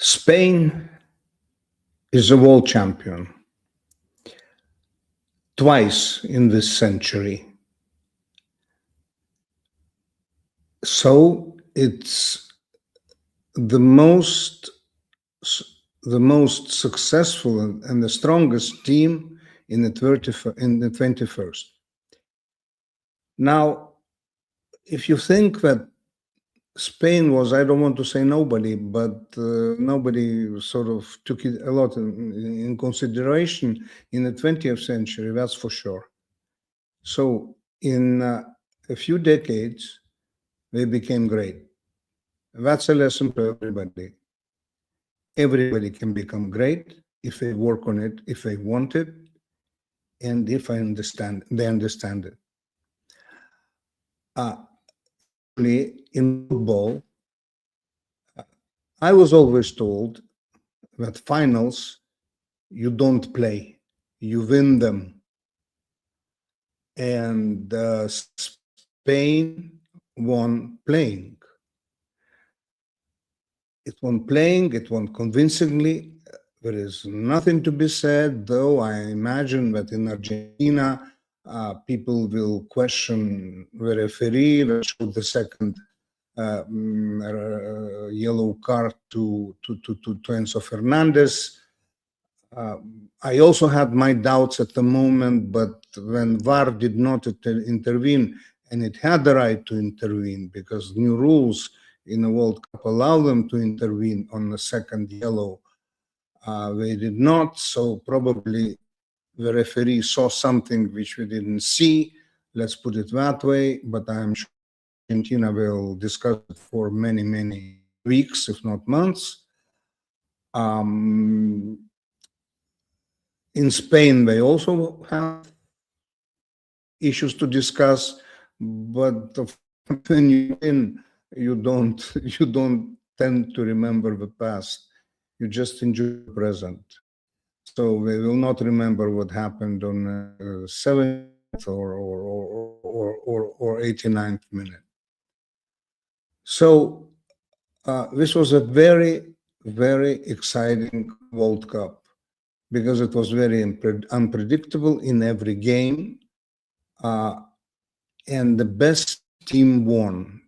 Spain is a world champion twice in this century. So it's the most successful and the strongest team in the 21st. Now, if you think that Spain was, I don't want to say nobody, but nobody sort of took it a lot in consideration in the 20th century, that's for sure. So in a few decades, they became great. That's a lesson to everybody. Everybody can become great if they work on it, if they want it, and if they understand it. In football, I was always told that finals, you don't play, you win them. And Spain won playing. It won playing, it won convincingly. There is nothing to be said, though I imagine that in Argentina, people will question the referee that showed the second yellow card to Enzo Fernandez. I also had my doubts at the moment, but when VAR did not intervene, and it had the right to intervene because new rules in the World Cup allow them to intervene on the second yellow, they did not. So probably the referee saw something which we didn't see. Let's put it that way. But I'm sure Argentina will discuss it for many, many weeks, if not months. In Spain, they also have issues to discuss, but when you win, you don't tend to remember the past. You just enjoy the present. So they will not remember what happened on the 7th or 89th minute. So this was a very, very exciting World Cup because it was very unpredictable in every game. And the best team won.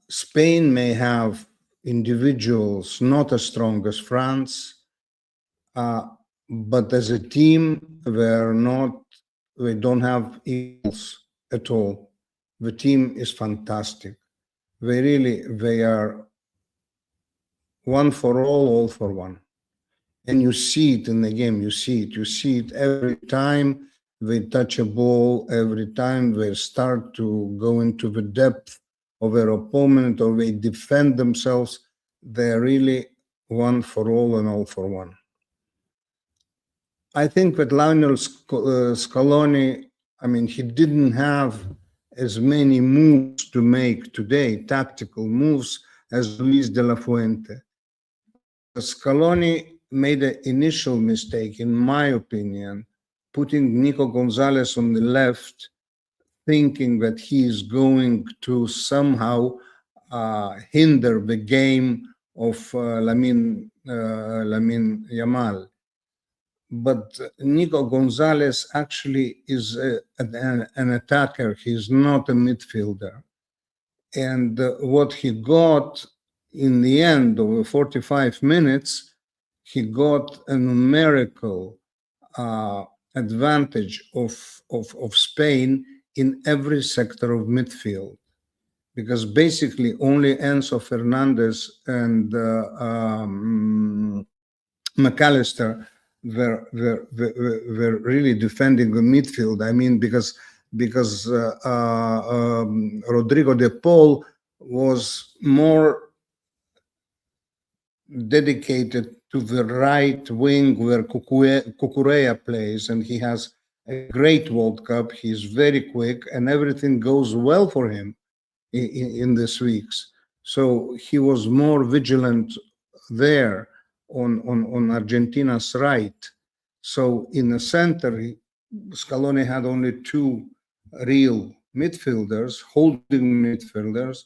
Spain may have individuals not as strong as France, but as a team, they don't have equals at all. The team is fantastic. They are one for all for one. And you see it in the game, you see it every time they touch a ball, every time they start to go into the depth of their opponent or they defend themselves. They're really one for all and all for one. I think that Lionel Scaloni, I mean, he didn't have as many moves to make today, tactical moves, as Luis de la Fuente. Scaloni made an initial mistake, in my opinion, putting Nico Gonzalez on the left, thinking that he is going to somehow hinder the game of Lamine Yamal. But Nico Gonzalez actually is an attacker. He's not a midfielder. And what he got in the end of 45 minutes, he got a numerical advantage of Spain in every sector of midfield, because basically only Enzo Fernandez and McAllister were really defending the midfield. I mean, because Rodrigo de Paul was more dedicated to the right wing where Cucurella plays, and he has a great World Cup. He's very quick, and everything goes well for him in these weeks. So he was more vigilant there on Argentina's right. So in the center, Scaloni had only two real midfielders, holding midfielders,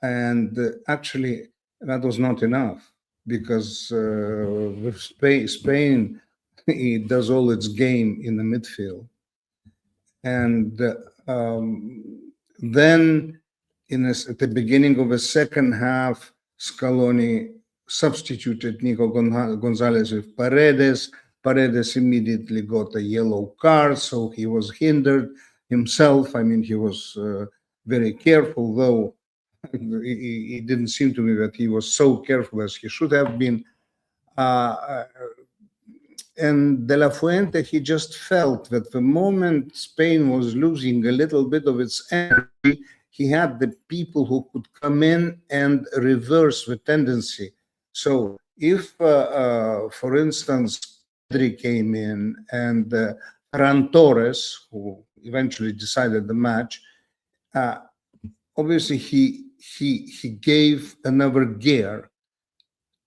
and actually that was not enough because with Spain it does all its game in the midfield. And then at the beginning of the second half, Scaloni substituted Nico Gonzalez with Paredes. Paredes immediately got a yellow card, so he was hindered himself. I mean, he was very careful, though it didn't seem to me that he was so careful as he should have been. And De La Fuente, he just felt that the moment Spain was losing a little bit of its energy, he had the people who could come in and reverse the tendency. So if, for instance, Pedri came in and Ferran Torres, who eventually decided the match, obviously he gave another gear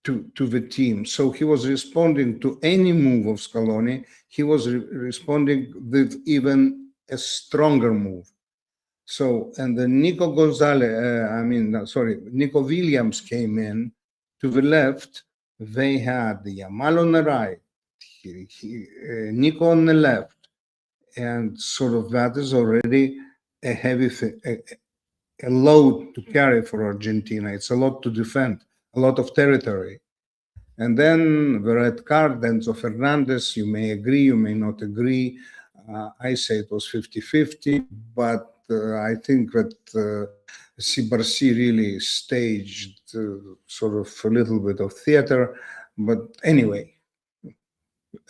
to the team. So he was responding to any move of Scaloni. He was responding with even a stronger move. So, and then Nico Williams came in to the left. They had the Yamal on the right, Nico on the left, and sort of that is already a heavy a load to carry for Argentina. It's a lot to defend, a lot of territory. And then the red card, Enzo Fernandez, you may agree, you may not agree. I say it was 50-50, but I think that Sibarsi really staged sort of a little bit of theater. But anyway,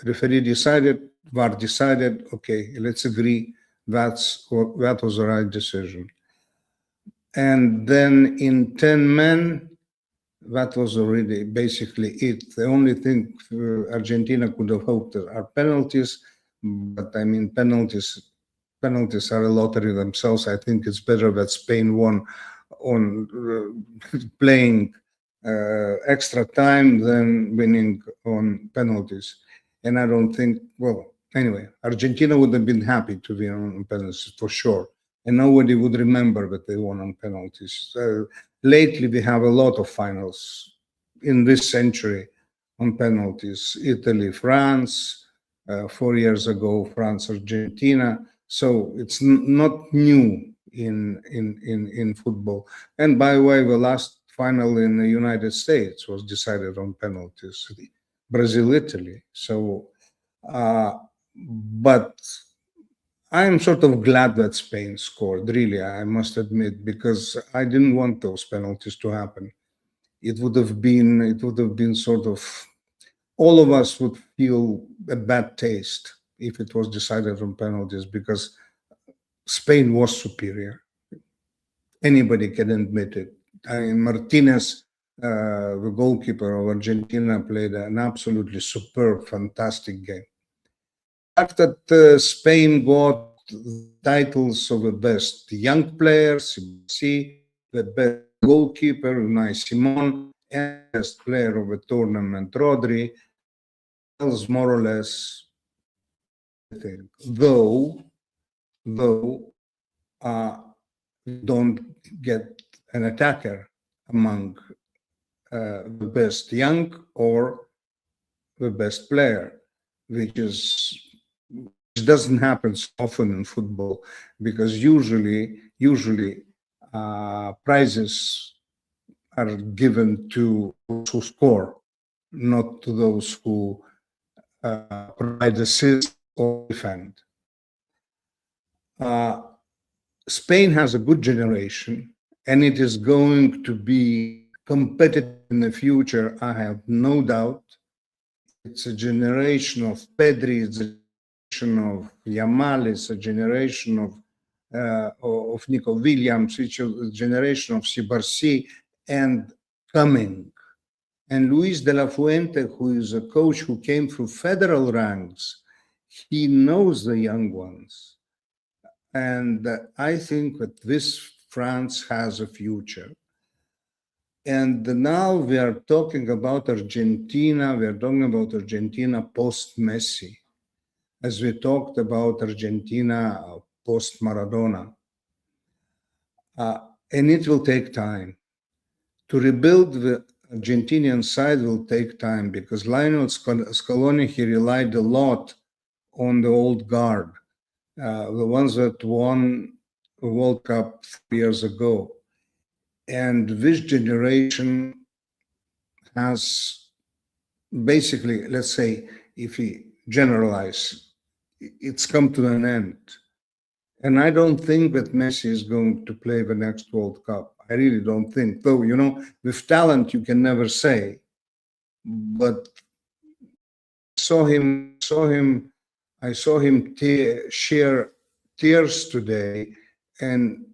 referee decided, VAR decided, okay, let's agree that was the right decision. And then in 10 men, that was already basically it. The only thing Argentina could have hoped are penalties, but I mean, penalties are a lottery themselves. I think it's better that Spain won on playing extra time than winning on penalties. And I don't think, well, anyway, Argentina would have been happy to win on penalties for sure. And nobody would remember that they won on penalties. Lately, we have a lot of finals in this century on penalties. Italy, France, 4 years ago, France, Argentina. So it's not new in football. And by the way, the last final in the United States was decided on penalties, Brazil, Italy. So, but I'm sort of glad that Spain scored, really, I must admit, because I didn't want those penalties to happen. It would have been sort of, all of us would feel a bad taste if it was decided on penalties, because Spain was superior. Anybody can admit it. I mean, Martinez, the goalkeeper of Argentina, played an absolutely superb, fantastic game. The fact that Spain got titles of the best young players, the best goalkeeper, Unai Simon, and the best player of the tournament, Rodri, tells more or less everything. Though don't get an attacker among the best young or the best player, which doesn't happen so often in football, because usually prizes are given to those who score, not to those who provide assists or defend. Spain has a good generation, and it is going to be competitive in the future, I have no doubt. It's a generation of Pedri, it's a generation of Yamal, it's a generation of Nico Williams, it's a generation of Sibarsi, and coming. And Luis de la Fuente, who is a coach who came through federal ranks, he knows the young ones. And I think that this France has a future. And now we are talking about Argentina. We are talking about Argentina post-Messi, as we talked about Argentina post-Maradona. And it will take time to rebuild the Argentinian side will take time because Lionel Scaloni, he relied a lot on the old guard, the ones that won the World Cup 4 years ago. And this generation has basically, let's say, if we generalize, it's come to an end. And I don't think that Messi is going to play the next World Cup. I really don't think. Though, with talent, you can never say. But I saw him share tears today, and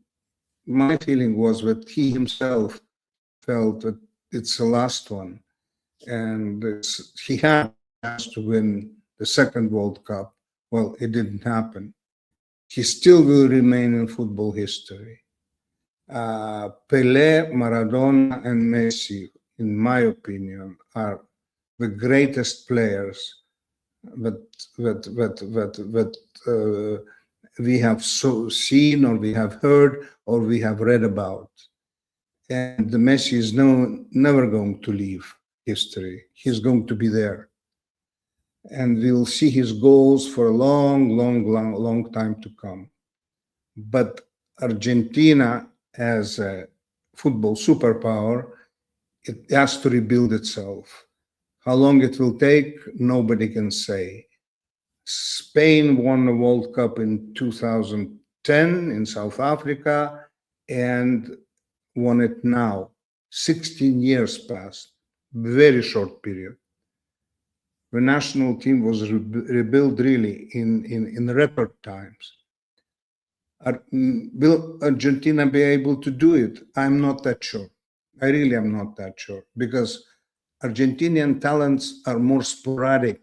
my feeling was that he himself felt that it's the last one, and he had to win the second World Cup. Well, it didn't happen. He still will remain in football history. Pelé, Maradona, and Messi, in my opinion, are the greatest players that we have seen, or we have heard, or we have read about. And Messi is never going to leave history. He's going to be there. And we'll see his goals for a long time to come. But Argentina, as a football superpower, it has to rebuild itself. How long it will take, nobody can say. Spain won the World Cup in 2010 in South Africa and won it now. 16 years passed, very short period. The national team was rebuilt really in record times. Will Argentina be able to do it? I'm not that sure. I really am not that sure, because Argentinian talents are more sporadic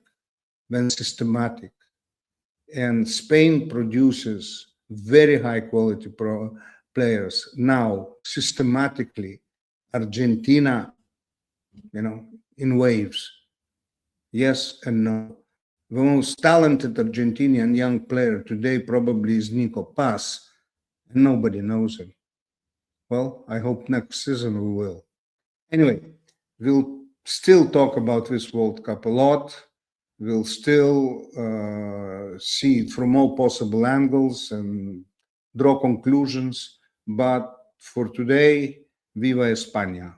than systematic. And Spain produces very high quality players. Now, systematically, Argentina, in waves. Yes and no. The most talented Argentinian young player today probably is Nico Paz, and nobody knows him. Well, I hope next season we will. Anyway, we'll still talk about this World Cup a lot. We'll still see it from all possible angles and draw conclusions. But for today, Viva España!